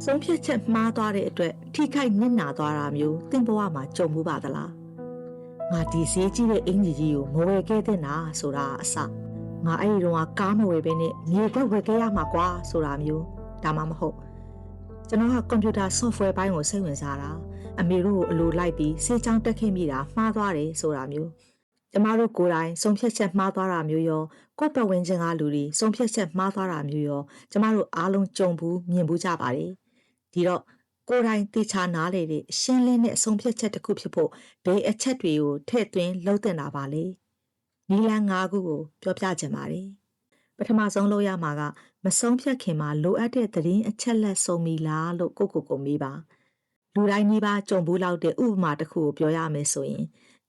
ဆုံးဖြတ်ချက်မှားသွားတဲ့အတွက်ထိခိုက်နစ်နာသွားတာမျိုးသင်ဘဝမှာကြုံမှုပါသလားငါဒီဈေးကြီးတဲ့အင်ကြီးကြီးကိုမဝယ်ခဲ့တဲ့နာဆိုတာအစငါအဲ့ဒီတော့ကားမဝယ်ဘဲနဲ့မြေကွက်ဝယ်ခဲ့ရမှာကွာဆိုတာမျိုးဒါမှမဟုတ်ကျွန်တော်ကကွန်ပျူတာ software ဘိုင်းကိုစိတ်ဝင်စားတာအမေတို့ကိုအလိုလိုက်ပြီးစေချောင်းတက်ခဲ့မိတာမှားသွားတယ်ဆိုတာမျိုးကျမတို့ကိုယ်တိုင်ဆုံးဖြတ်ချက်မှားသွားတာမျိုးရောကိုယ့်ပတ်ဝန်းကျင်ကလူတွေဆုံးဖြတ်ချက်မှားသွားတာမျိုးရောကျမတို့အားလုံးကြုံဘူးမြင်ဘူးကြပါတယ်ဒီတော့ကိုယ်တိုင်တေချာနားလေတဲ့ရှင်းလင်းတဲ့အဆုံးဖြတ်ချက်တစ်ခုဖြစ်ဖို့ဘယ်အချက်တွေကိုထည့်သွင်းလုပ်သင့်တာပါလဲနီလန်၅ခုကိုပြောပြချင်ပါတယ်ပထမဆုံးလုပ်ရမှာကမဆုံးဖြတ်ခင်မှာလိုအပ်တဲ့သတင်းအချက်လက်စုံမီလားလို့ကိုမေးပါလူတိုင်းနှီးပါကြုံဘူးလောက်တဲ့ဥပမာတစ်ခုကိုပြောရမယ်ဆိုရင်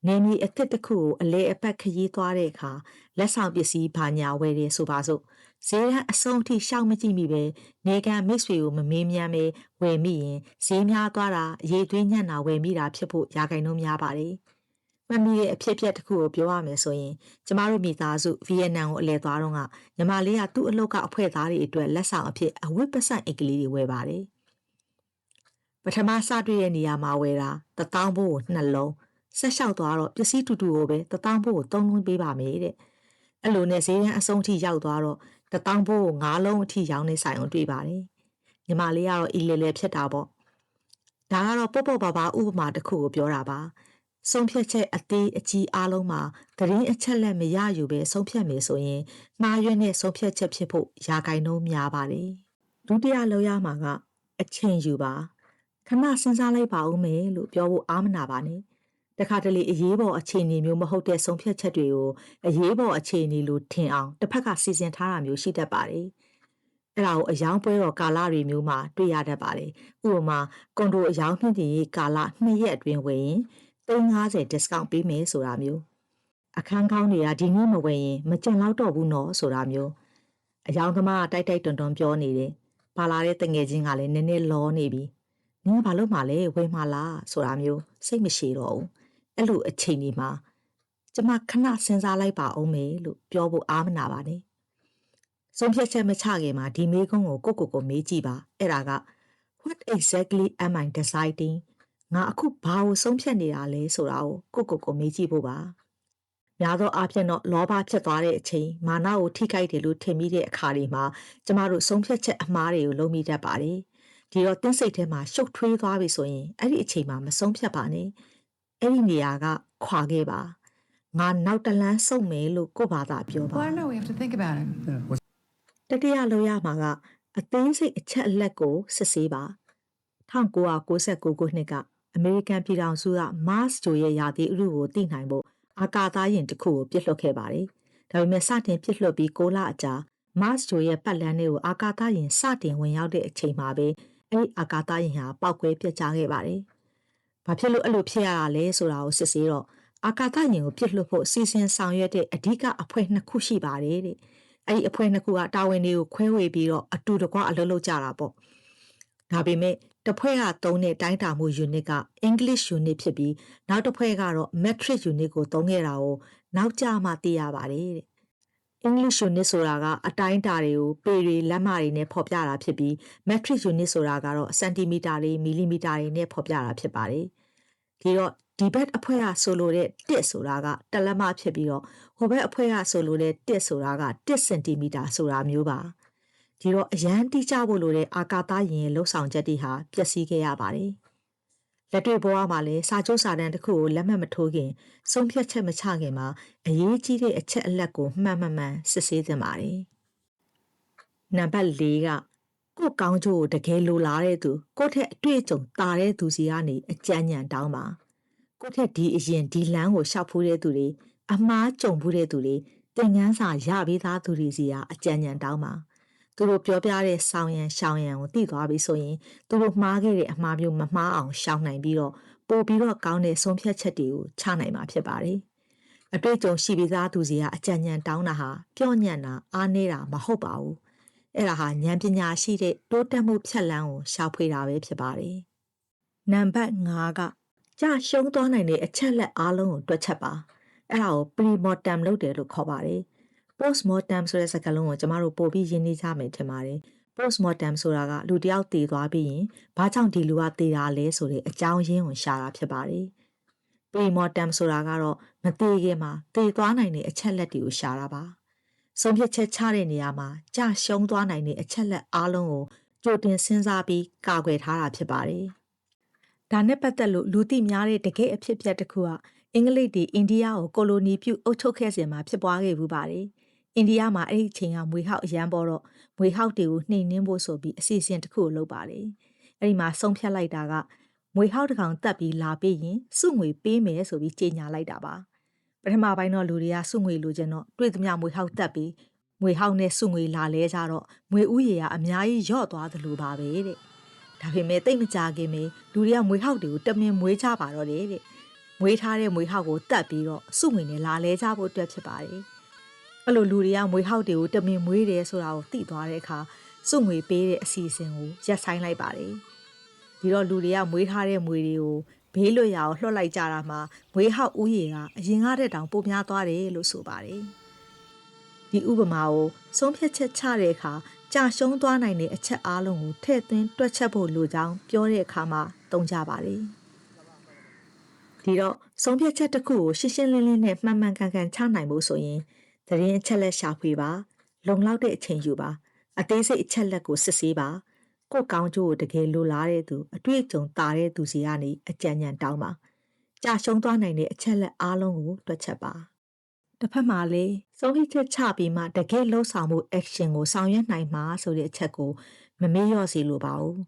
နေမီအသစ်တစ်ခုကိုအလဲအပတ်ခရီးသွားတဲ့အခါလက်ဆောင်ပစ္စည်းဘာညာဝယ်တယ်ဆိုပါစို့ဈေးကအဆုံးအထိရှောက်မကြည့်မိပဲနေကန်မိတ်ဆွေကိုမမေးမြန်းပဲဝယ်မိရင်ဈေးများသွားတာအရေးသွေးညံ့တာဝယ်မိတာဖြစ်ဖို့ရာခိုင်နှုန်းများပါတယ်။မှတ်မိတဲ့အဖြစ်အပျက်တစ်ခုကိုပြောရမယ်ဆိုရင်ကျမတို့မိသားစုဗီယက်နမ်ကိုအလဲသွားတော့ကညီမလေးကသူ့အလုပ်ကအဖွဲသားတွေအတွက်လက်ဆောင်အဖြစ်အဝတ်ပစံအိတ်ကလေးတွေဝယ်ပါတယ်။ပထမစတွေ့တဲ့နေရာမှာဝယ်တာ1000ဘိုးကို2လုံးဆက်လျှောက်သွားတော့ပစ္စည်းတူတူကိုပဲ1000ဘိုးကို3လုံးပေးပါမယ်တဲ့။အဲ့လိုနဲ့ဈေးတန်းအဆုံးထိရောက်သွားတော့1000ဘိုးကို9လုံးအထိရောင်းနေဆိုင်အောင်တွေ့ပါတယ်။ညီမလေးကတော့အီလေဖြစ်တာပေါ့။ဒါကတော့ပေါ့ပါဥပမာတစ်ခုကိုပြောတာပါ။ဆုံးဖြတ်ချက်အသေးအကြီးအားလုံးမှာသတင်းအချက်လက်မရယူပဲဆုံးဖြတ်မယ်ဆိုရင်မှားယွင်းတဲ့ဆုံးဖြတ်ချက်ဖြစ်ဖို့ရာခိုင်နှုန်းများပါတယ်။ဒုတိယလောက်ရမှာကအချိန်ယူပါခဏစဉ်းစားလိုက်ပါဦးမယ်လို့ပြောဖို့အားမနာပါနဲ့တခါတလေအရေးပေါ်အခြေအနေမျိုးမဟုတ်တဲ့ဆုံးဖြတ်ချက်တွေကိုအရေးပေါ်အခြေအနေလို့ထင်အောင်တစ်ဖက်ကစီစဉ်ထားတာမျိုးရှိတတ်ပါတယ်အဲ့ဒါကိုအယောင်ပွဲတော်ကာလတွေမျိုးမှာတွေ့ရတတ်ပါတယ်ဥပမာကွန်ဒိုအယောင်မြင့်တင်ရေးကာလ2ရက်အတွင်းဝင်ရင်350 discount ပေးမယ်ဆိုတာမျိုးအခန်းကောင်းတွေကဒီနေ့မဝင်ရင်မကြံတော့တော့ဘူးနော်ဆိုတာမျိုးအယောင်သမားတိုက်တွန်းပြောနေတယ်ပါလာတဲ့တငယ်ချင်းကလည်းနည်းနည်းလောနေပြီနင်ကဘာလို့မှလဲဝယ်မှလားဆိုတာမျိုးစိတ်မရှိတော့ဘူးအဲ့လိုအချိန်ဒီမှာကျမခဏစဉ်းစားလိုက်ပါအောင်မယ်လို့ပြောဖို့အားမနာပါနဲ့ဆုံးဖြတ်ချက်မချခင်မှာဒီမေးခွန်းကိုကိုမေးကြည့်ပါအဲ့ဒါက what exactly am I deciding ငါအခုဘာကိုဆုံးဖြတ်နေတာလဲဆိုတာကိုကိုမေးကြည့်ဖို့ပါများသောအားဖြင့်တော့လောဘဖြစ်သွားတဲ့အချိန်မာနကိုထိခိုက်တယ်လို့ထင်မိတဲ့အခါတွေမှာကျမတို့ဆုံးဖြတ်ချက်အမှားတွေကိုလုပ်မိတတ်ပါတယ်ဒီတော့တင်းစိတ်ထဲမှာရှုပ်ထွေးသွားပြီဆိုရင်အဲ့ဒီအချိန်မှာမဆုံးဖြတ်ပါနဲ့အဲ့ဒီနေရာကခွာခဲ့ပါငါနောက်တလန်းစုံမယ်လို့ကိုဘာသာပြောပါ Well, I don't know. We have to think about it. တတိယလောက်ရမှာကအသေးစိတ်အချက်အလက်ကိုစစ်ဆေးပါ1999ခုနှစ်ကအမေရိကန်ပြည်ထောင်စုက Mars ဂျိုရဲ့ယာတိဥတုကိုသိနိုင်ဖို့အာကာသယာဉ်တစ်ခုကိုပြစ်လွှတ်ခဲ့ပါတယ်ဒါပေမဲ့စတင်ပြစ်လွှတ်ပြီး6လအကြာ Mars ဂျိုရဲ့ပတ်လန်းလေးကိုအာကာသယာဉ်စတင်ဝင်ရောက်တဲ့အချိန်မှာပဲအဲ့ဒီအာကာသယာဉ်ဟာပောက်ကွဲပြတ်ကျခဲ့ပါတယ်ဘာဖြစ်လို့အဲ့လိုဖြစ်ရတာလဲဆိုတာကိုစစ်ဆေးတော့အာကာသယာဉ်ကိုပြစ်လွှတ်ဖို့စီစဉ်ဆောင်ရွက်တဲ့အဓိကအဖွဲ့2ခုရှိပါတယ်တဲ့အဲ့ဒီအဖွဲ့2ခုကတာဝန်တွေကိုခွဲဝေပြီးတော့အတူတကွအလုပ်လုပ်ကြတာပေါ့ဒါပေမဲ့တစ်ဖွဲ့ကသုံးတဲ့တိုင်းတာမှု unit က English unit ဖြစ်ပြီးနောက်တစ်ဖွဲ့ကတော့ metric unit ကိုသုံးခဲ့တာကိုနောက်ကျမှသိရပါတယ်တဲ့ English unit ဆိုတာကအတိုင်းတာတွေကိုပေတွေလက်မတွေနဲ့ဖော်ပြတာဖြစ်ပြီး metric unit ဆိုတာကတော့စင်တီမီတာတွေမီလီမီတာတွေနဲ့ဖော်ပြတာဖြစ်ပါတယ်ဒီတော့ဒီဘက်အဖွဲ့ကဆိုလိုတဲ့1ဆိုတာကတလက်မဖြစ်ပြီးတော့ဟိုဘက်အဖွဲ့ကဆိုလိုတဲ့1ဆိုတာက1စင်တီမီတာဆိုတာမျိုးပါဒီတော့အရန်တိကျဖို့လိုတဲ့အာကာသယာဉ်ရဲ့လှုပ်ဆောင်ချက်တွေဟာပျက်စီးခဲ့ရပါတယ်လက်တွေ့ဘဝမှာလည်းစာချုပ်စာတမ်းတစ်ခုကိုလက်မှတ်မထိုးခင်ဆုံးဖြတ်ချက်မချခင်မှာအရေးကြီးတဲ့အချက်အလက်ကိုမှန်စစ်ဆေးသင့်ပါတယ်နံပါတ်4ကကိုကောင်းကျိုးကိုတကယ်လိုလားတဲ့သူကိုယ့်ထက်အတွေ့အကြုံတာတဲ့သူစီကနေအကြံဉာဏ်တောင်းပါကိုယ့်ထက်ဒီအရင်ဒီလမ်းကိုရှောက်ဖူးတဲ့သူတွေအမှားကြုံဖူးတဲ့သူတွေသင်ခန်းစာရပြီးသားသူတွေစီကအကြံဉာဏ်တောင်းပါသူတို့ပြောပြတဲ့ဆောင်ရန်ရှောင်ရန်ကိုသိသွားပြီဆိုရင်သူတို့မှားခဲ့တဲ့အမှားမျိုးမမှားအောင်ရှောင်နိုင်ပြီးတော့ပို့ပြီးတော့ကောင်းတဲ့ဆုံးဖြတ်ချက်တွေကိုချနိုင်မှာဖြစ်ပါတယ်အတွေ့အကြုံရှိပြီးသားသူစီကအကြံဉာဏ်တောင်းတာဟာပြော့ညံ့တာအားနေတာမဟုတ်ပါဘူးအဲ့ဒါဟာဉာဏ်ပညာရှိတဲ့တိုးတက်မှုဖြတ်လန်းကိုရှာဖွေတာပဲဖြစ်ပါတယ်နံပါတ်5ကကြာရှုံးသွားနိုင်တဲ့အချက်လက်အားလုံးကိုတွက်ချက်ပါအဲ့ဒါကို pre-mortem လုပ်တယ်လို့ခေါ်ပါတယ်post-mortem ဆိုတဲ့စကားလုံးကိုကျမတို့ပို့ပြီးရင်းနှီးကြမယ်ထင်ပါတယ် postmortem ဆိုတာကလူတယောက်တည်သွားပြီးရင်ဘာကြောင့်ဒီလူကတည်တာလဲဆိုတဲ့အကြောင်းရင်းကိုရှာတာဖြစ်ပါတယ်။ premortem ဆိုတာကတော့မတည်ခင်မှာတည်သွားနိုင်တဲ့အချက်လက်တွေကိုရှာတာပါ။ဆုံးဖြတ်ချက်ချတဲ့နေရာမှာကြာရှုံးသွားနိုင်တဲ့အချက်လက်အားလုံးကိုကြိုတင်စဉ်းစားပြီးကာကွယ်ထားတာဖြစ်ပါတယ်။ဒါနဲ့ပတ်သက်လို့လူသိများတဲ့တကယ့်အဖြစ်အပျက်တစ်ခုကအင်္ဂလိပ်တွေအိန္ဒိယကိုကိုလိုနီပြုအုပ်ချုပ်ခဲ့စဉ်မှာဖြစ်ပွားခဲ့ဘူးပါတယ်။အိန္ဒိယမှာအဲ့ဒီအချိန်ကမွေဟောက်အရန်ပေါ်တော့မွေဟောက်တွေကိုနှိမ်နင်းဖို့ဆိုပြီးအစီအစဉ်တစ်ခုကိုလုပ်ပါတယ်။အဲ့ဒီမှာဆုံးဖြတ်လိုက်တာကမွေဟောက်တစ်ကောင်တက်ပြီးလာပြီးရင်စုငွေပေးမယ်ဆိုပြီးကြေညာလိုက်တာပါ။ပထမပိုင်းတော့လူတွေကစုငွေလိုချင်တော့တွေ့သမျှမွေဟောက်တက်ပြီးမွေဟောက်နဲ့စုငွေလာလဲကြတော့မွေဥရေကအများကြီးယော့သွားသလိုပါပဲတဲ့။ဒါပေမဲ့တိတ်မကြခင်မေလူတွေကမွေဟောက်တွေကိုတမင်မွေးကြပါတော့တယ်တဲ့။မွေးထားတဲ့မွေဟောက်ကိုတက်ပြီးတော့စုငွေနဲ့လာလဲကြဖို့အတွက်ဖြစ်ပါတယ်။အဲ့လိုလူတွေကမွေဟောက်တွေကိုတမင်မွေးတယ်ဆိုတာကိုသိသွားတဲ့အခါစုငွေပေးတဲ့အစီအစဉ်ကိုရပ်ဆိုင်းလိုက်ပါတယ်။ဒီတော့လူတွေကမွေးထားတဲ့မွေတွေကိုဘေးလွတ်ရာကိုလွှတ်လိုက်ကြတာမှာမွေဟောက်ဥယေကအရင်ကတည်းကတောင်ပိုများသွားတယ်လို့ဆိုပါတယ်။ဒီဥပမာကိုဆုံးဖြတ်ချက်ချတဲ့အခါကြာရှုံးသွားနိုင်တဲ့အချက်အားလုံးကိုထည့်သွင်းတွက်ချက်ဖို့လိုကြောင်းပြောတဲ့အခါမှာသုံးကြပါတယ်။ဒီတော့ဆုံးဖြတ်ချက်တစ်ခုကိုရှင်းရှင်းလင်းလင်းနဲ့မှန်မှန်ကန်ကန်ချနိုင်ဖို့ဆိုရင်သတင်းအချက်လက်ရှာဖွေပါလုံလောက်တဲ့အချိန်ယူပါအသေးစိတ်အချက်လက်ကိုစစ်ဆေးပါကိုယ်ကောင်းကျိုးကိုတကယ်လိုလားတဲ့သူအတွေ့အကြုံတာတဲ့သူစီကနေအကြံဉာဏ်တောင်းပါကြာရှုံးသွားနိုင်တဲ့အချက်လက်အားလုံးကိုတွက်ချက်ပါတစ်ဖက်မှာလေဆုံးဖြတ်ချက်ချပြီးမှတကယ်လှုပ်ဆောင်မှု action ကိုဆောင်ရွက်နိုင်မှာဆိုတဲ့အချက်ကိုမမေ့လျော့စေလိုပါဘူး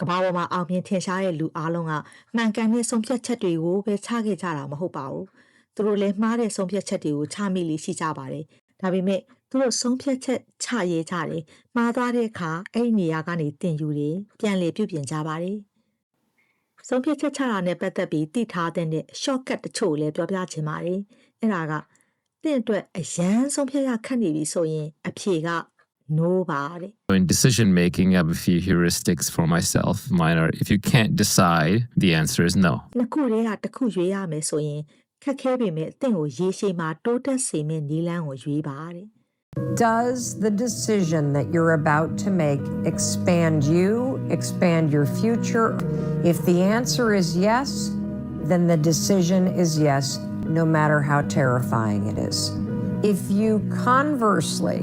ကမ္ဘာပေါ်မှာအောင်မြင်ထင်ရှားတဲ့လူအားလုံးကမှန်ကန်တဲ့ဆုံးဖြတ်ချက်တွေကိုပဲချခဲ့ကြတာမဟုတ်ပါဘူးသူတို့လည်းမှားတဲ့ဆုံးဖြတ်ချက်တွေကိုချမိလိရှိကြပါတယ်ဒါပေမဲ့သူတို့ဆုံးဖြတ်ချက်ချရဲကြတယ်မှားသွားတဲ့အခါအဲ့ဒီနေရာကနေတင်ယူတယ်ပြန်လေပြုပြင်ကြပါတယ်ဆုံးဖြတ်ချက်ချတာနဲ့ပတ်သက်ပြီးသိထားတဲ့ shortcut တချို့လည်းပြောပြချင်ပါတယ်အဲ့ဒါကတင့်အတွက်အရန်ဆုံးဖြတ်ရခက်နေပြီဆိုရင်အဖြေက no ပါတဲ့ In decision making, I have a few heuristics for myself. Mine are if you can't decide, the answer is no. နှစ်ခုတည်းကတစ်ခုရွေးရမယ်ဆိုရင်ခက်ခဲပေမဲ့တင့်ကိုရေရှည်မှာတိုးတက်စေမယ့်နည်းလမ်းကိုရွေးပါတဲ့ Does the decision that you're about to make expand you, expand your future? If the answer is yes, then the decision is yes, no matter how terrifying it is. If you conversely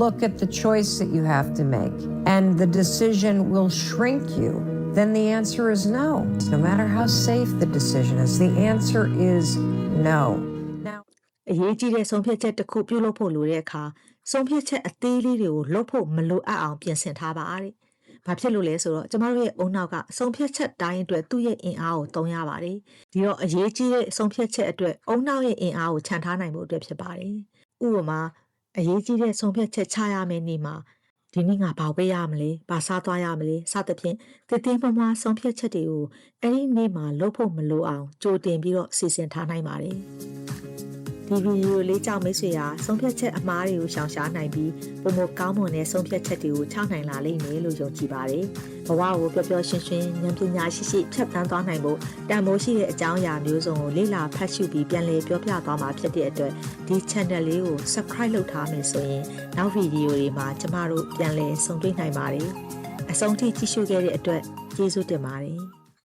look at the choice that you have to make and the decision will shrink you, then the answer is no. No matter how safe the decision is, the answer is no. Now, အရေးကြီးတဲ့ဆုံးဖြတ်ချက်တစ်ခုပြုလုပ်ဖို့လိုတဲ့အခါဆုံးဖြတ်ချက်အသေးလေးတွေကိုလုပ်ဖို့မလိုအပ်အောင်ပြင်ဆင်ထားပါတဲ့။ဘာဖြစ်လို့လဲဆိုတော့ကျမတို့ရဲ့အုံနောက်ကဆုံးဖြတ်ချက်တိုင်းအတွက်သူ့ရဲ့အင်အားကိုသုံးရပါတယ်။ဒီတော့အရေးကြီးတဲ့ဆုံးဖြတ်ချက်အတွက်အုံနောက်ရဲ့အင်အားကိုခြံထားနိုင်ဖို့အတွက်ဖြစ်ပါတယ်။ဥပမာအရေးကြီးတဲ့ဆုံးဖြတ်ချက်ချရမယ့်နေ့မှာဒီနေ့ငါဘာဝယ်ရမလဲဘာစားသွားရမလဲစသဖြင့်တည်တည်မမဆုံးဖြတ်ချက်တွေကိုအဲ့ဒီနေ့မှာလုပ်ဖို့မလိုအောင်ကြိုတင်ပြီးတော့စီစဉ်ထားနိုင်ပါတယ်ဒီဗီဒီယိုလေးကြောင့်မိတ်ဆွေဟာဆုံးဖြတ်ချက်အမှားတွေကိုရှောင်ရှားနိုင်ပြီးပုံမကောင်းမွန်တဲ့ဆုံးဖြတ်ချက်တွေကိုချနိုင်လာလိမ့်မယ်လို့ယုံကြည်ပါတယ်ဘဝကိုပျော်ပျော်ရွှင်ရွှင်ဉာဏ်ပညာရှိရှိဖြတ်သန်းသွားနိုင်ဖို့တန်ဖိုးရှိတဲ့အကြောင်းအရာမျိုးစုံကိုလေ့လာဖတ်ရှုပြီးပြန်လည်ပြောပြသွားမှာဖြစ်တဲ့အတွက်ဒီ channel လေးကို subscribe လုပ်ထားမယ်ဆိုရင်နောက်ဗီဒီယိုတွေမှာကျမတို့ပြန်လည်ဆုံတွေ့နိုင်ပါတယ်အဆုံးထိကြည့်ရှုခဲ့တဲ့အတွက်ကျေးဇူးတင်ပါတယ်